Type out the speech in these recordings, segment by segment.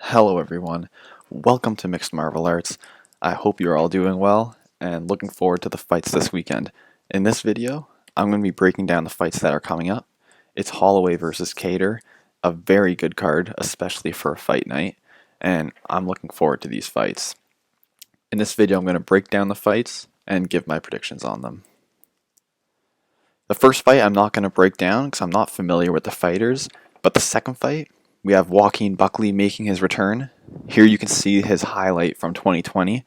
Hello everyone, welcome to Mixed Martial Arts. I hope you're all doing well and looking forward to the fights this weekend. In this video, I'm going to be breaking down the fights that are coming up. It's Holloway versus Kattar, a very good card, especially for a fight night, and I'm looking forward to these fights. In this video, I'm going to break down the fights and give my predictions on them. The first fight I'm not going to break down because I'm not familiar with the fighters, but the second fight, we have Joaquin Buckley making his return. Here you can see his highlight from 2020,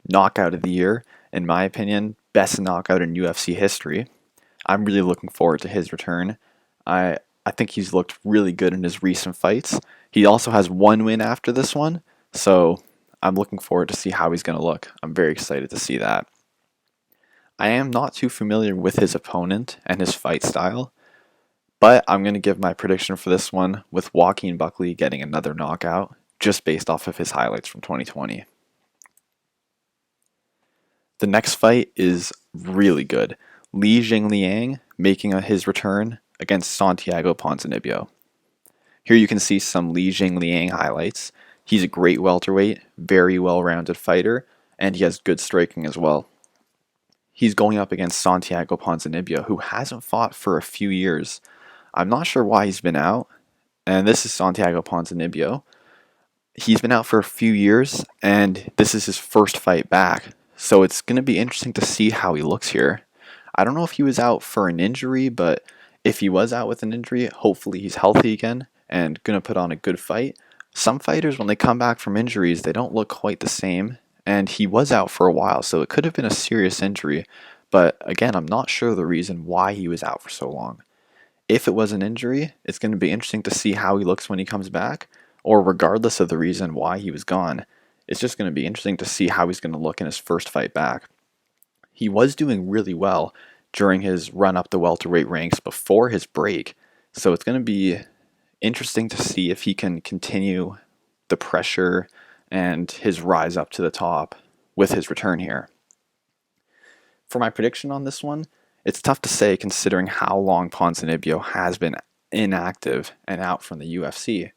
knockout of the year. In my opinion, best knockout in UFC history. I'm really looking forward to his return. I think he's looked really good in his recent fights. He also has one win after this one, so I'm looking forward to see how he's going to look. I'm very excited to see that. I am not too familiar with his opponent and his fight style, but I'm going to give my prediction for this one with Joaquin Buckley getting another knockout, just based off of his highlights from 2020. The next fight is really good. Jingliang making his return against Santiago Ponzinibbio. Here you can see some Jingliang highlights. He's a great welterweight, very well-rounded fighter, and he has good striking as well. He's going up against Santiago Ponzinibbio, who hasn't fought for a few years. I'm not sure why he's been out, and this is Santiago Ponzinibbio. He's been out for a few years, and this is his first fight back, so it's going to be interesting to see how he looks here. I don't know if he was out for an injury, but if he was out with an injury, hopefully he's healthy again and going to put on a good fight. Some fighters, when they come back from injuries, they don't look quite the same, and he was out for a while, so it could have been a serious injury, but again, I'm not sure the reason why he was out for so long. If it was an injury, it's going to be interesting to see how he looks when he comes back, or regardless of the reason why he was gone, it's just going to be interesting to see how he's going to look in his first fight back. He was doing really well during his run up the welterweight ranks before his break, so it's going to be interesting to see if he can continue the pressure and his rise up to the top with his return here. For my prediction on this one, it's tough to say considering how long Ponzinibbio has been inactive and out from the UFC.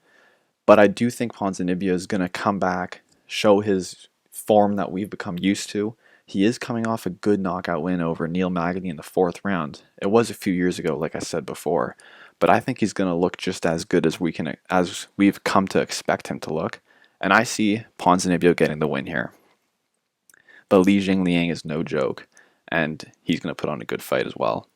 But I do think Ponzinibbio is going to come back, show his form that we've become used to. He is coming off a good knockout win over Neil Magny in the 4th round. It was a few years ago, like I said before. But I think he's going to look just as good as we've come to expect him to look. And I see Ponzinibbio getting the win here. But Jingliang is no joke, and he's going to put on a good fight as well.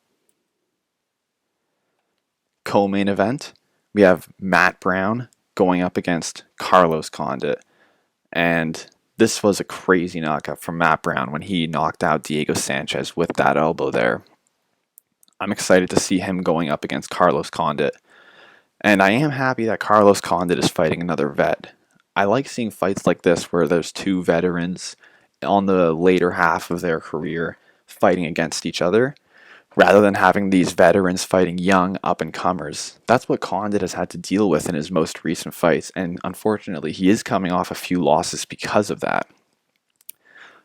Co-main event, we have Matt Brown going up against Carlos Condit. And this was a crazy knockout from Matt Brown when he knocked out Diego Sanchez with that elbow there. I'm excited to see him going up against Carlos Condit. And I am happy that Carlos Condit is fighting another vet. I like seeing fights like this where there's two veterans on the later half of their career fighting against each other, rather than having these veterans fighting young up-and-comers. That's what Condit has had to deal with in his most recent fights, and unfortunately he is coming off a few losses because of that.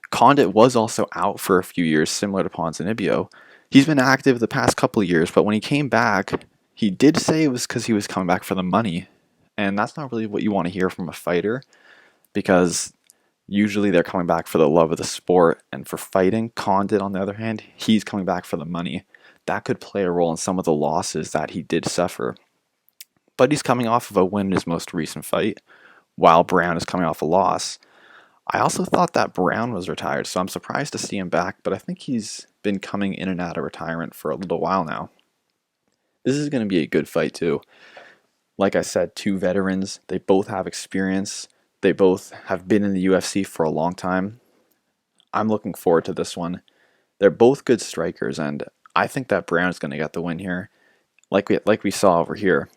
Condit was also out for a few years, similar to Ponzinibbio. He's been active the past couple of years, but when he came back, he did say it was because he was coming back for the money, and that's not really what you want to hear from a fighter, because usually they're coming back for the love of the sport and for fighting. Condit, on the other hand, he's coming back for the money. That could play a role in some of the losses that he did suffer. But he's coming off of a win in his most recent fight, while Brown is coming off a loss. I also thought that Brown was retired, so I'm surprised to see him back, but I think he's been coming in and out of retirement for a little while now. This is going to be a good fight too. Like I said, two veterans. They both have experience. They both have been in the UFC for a long time. I'm looking forward to this one. They're both good strikers, and I think that Brown is going to get the win here. Like we saw over here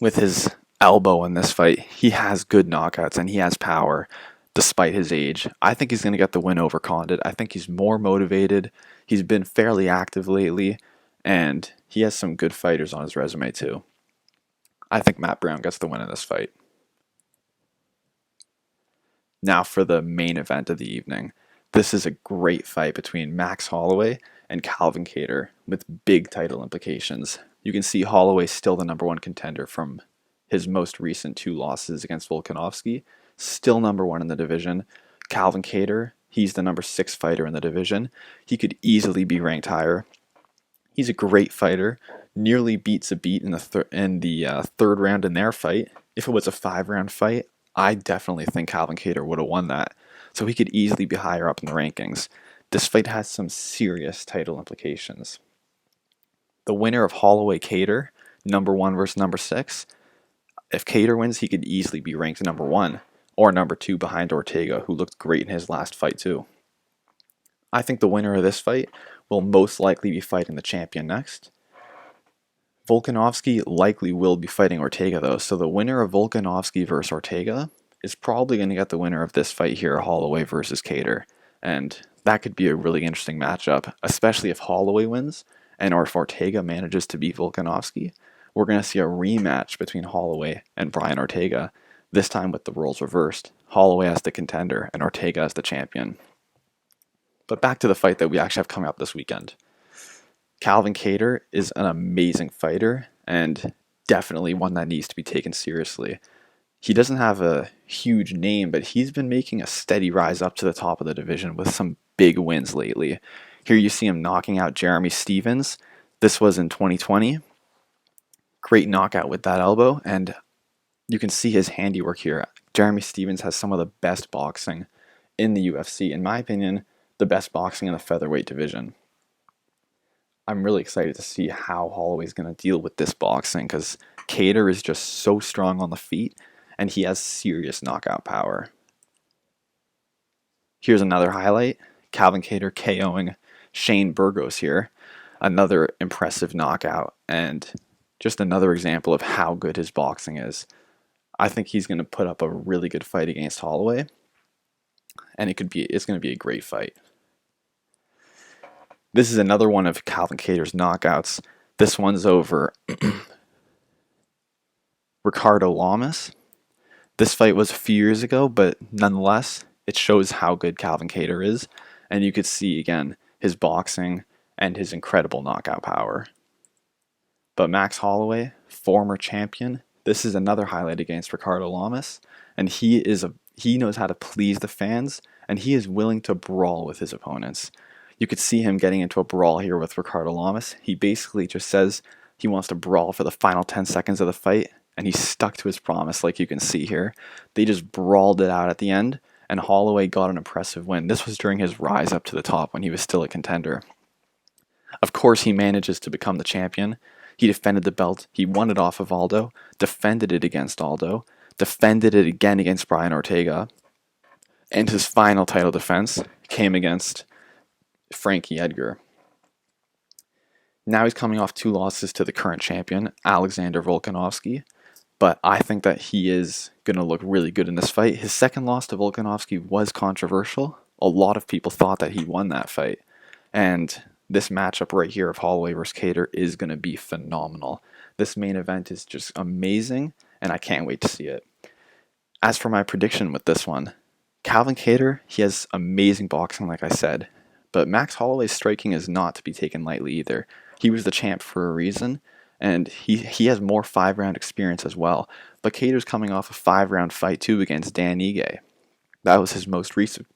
with his elbow in this fight, he has good knockouts and he has power despite his age. I think he's going to get the win over Condit. I think he's more motivated. He's been fairly active lately, and he has some good fighters on his resume too. I think Matt Brown gets the win in this fight. Now for the main event of the evening. This is a great fight between Max Holloway and Calvin Kattar with big title implications. You can see Holloway still the #1 contender from his most recent 2 losses against Volkanovski. Still number 1 in the division. Calvin Kattar, he's the number 6 fighter in the division. He could easily be ranked higher. He's a great fighter. Nearly beat Zabit in the third round in their fight. If it was a 5-round fight, I definitely think Calvin Kattar would have won that. So he could easily be higher up in the rankings. This fight has some serious title implications. The winner of Holloway Kattar, number 1 versus number 6. If Kattar wins, he could easily be ranked number 1 or number 2 behind Ortega, who looked great in his last fight too. I think the winner of this fight will most likely be fighting the champion next. Volkanovski likely will be fighting Ortega though, so the winner of Volkanovski versus Ortega is probably going to get the winner of this fight here, Holloway versus Kattar. And that could be a really interesting matchup, especially if Holloway wins and or if Ortega manages to beat Volkanovski. We're going to see a rematch between Holloway and Brian Ortega, this time with the roles reversed. Holloway as the contender and Ortega as the champion. But back to the fight that we actually have coming up this weekend. Calvin Kattar is an amazing fighter and definitely one that needs to be taken seriously. He doesn't have a huge name, but he's been making a steady rise up to the top of the division with some big wins lately. Here you see him knocking out Jeremy Stephens. This was in 2020. Great knockout with that elbow, and you can see his handiwork here. Jeremy Stephens has some of the best boxing in the UFC. In my opinion, the best boxing in the featherweight division. I'm really excited to see how Holloway's going to deal with this boxing because Kattar is just so strong on the feet and he has serious knockout power. Here's another highlight. Calvin Kattar KOing Shane Burgos here. Another impressive knockout and just another example of how good his boxing is. I think he's going to put up a really good fight against Holloway and it's going to be a great fight. This is another one of Calvin Kattar's knockouts. This one's over Ricardo Lamas. This fight was a few years ago, but nonetheless, it shows how good Calvin Kattar is. And you could see, again, his boxing and his incredible knockout power. But Max Holloway, former champion, this is another highlight against Ricardo Lamas. And he knows how to please the fans, and he is willing to brawl with his opponents. You could see him getting into a brawl here with Ricardo Lamas. He basically just says he wants to brawl for the final 10 seconds of the fight, and he stuck to his promise like you can see here. They just brawled it out at the end, and Holloway got an impressive win. This was during his rise up to the top when he was still a contender. Of course, he manages to become the champion. He defended the belt. He won it off of Aldo, defended it against Aldo, defended it again against Brian Ortega, and his final title defense came against Frankie Edgar. Now he's coming off 2 losses to the current champion, Alexander Volkanovski, but I think that he is going to look really good in this fight. His second loss to Volkanovski was controversial. A lot of people thought that he won that fight, and this matchup right here of Holloway versus Kattar is going to be phenomenal. This main event is just amazing, and I can't wait to see it. As for my prediction with this one, Calvin Kattar, he has amazing boxing, like I said. But Max Holloway's striking is not to be taken lightly either. He was the champ for a reason, and he has more 5-round experience as well. But Kattar's coming off a 5-round fight too against Dan Ige. That was his most recent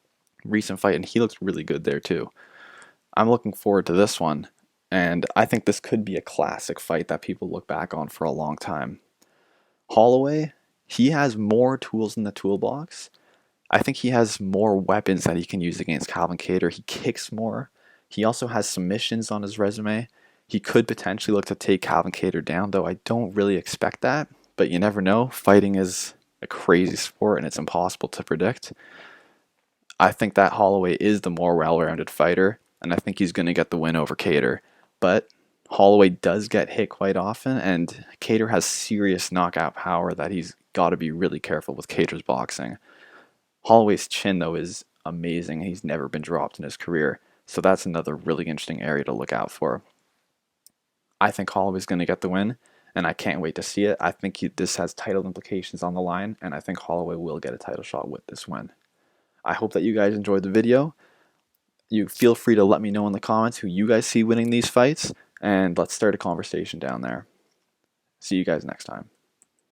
fight, and he looks really good there too. I'm looking forward to this one, and I think this could be a classic fight that people look back on for a long time. Holloway, he has more tools in the toolbox. I think he has more weapons that he can use against Calvin Kattar. He kicks more. He also has submissions on his resume. He could potentially look to take Calvin Kattar down, though I don't really expect that. But you never know. Fighting is a crazy sport, and it's impossible to predict. I think that Holloway is the more well-rounded fighter, and I think he's going to get the win over Kattar. But Holloway does get hit quite often, and Kattar has serious knockout power that he's got to be really careful with Kattar's boxing. Holloway's chin, though, is amazing. He's never been dropped in his career, so that's another really interesting area to look out for. I think Holloway's going to get the win, and I can't wait to see it. I think this has title implications on the line, and I think Holloway will get a title shot with this win. I hope that you guys enjoyed the video. You feel free to let me know in the comments who you guys see winning these fights, and let's start a conversation down there. See you guys next time.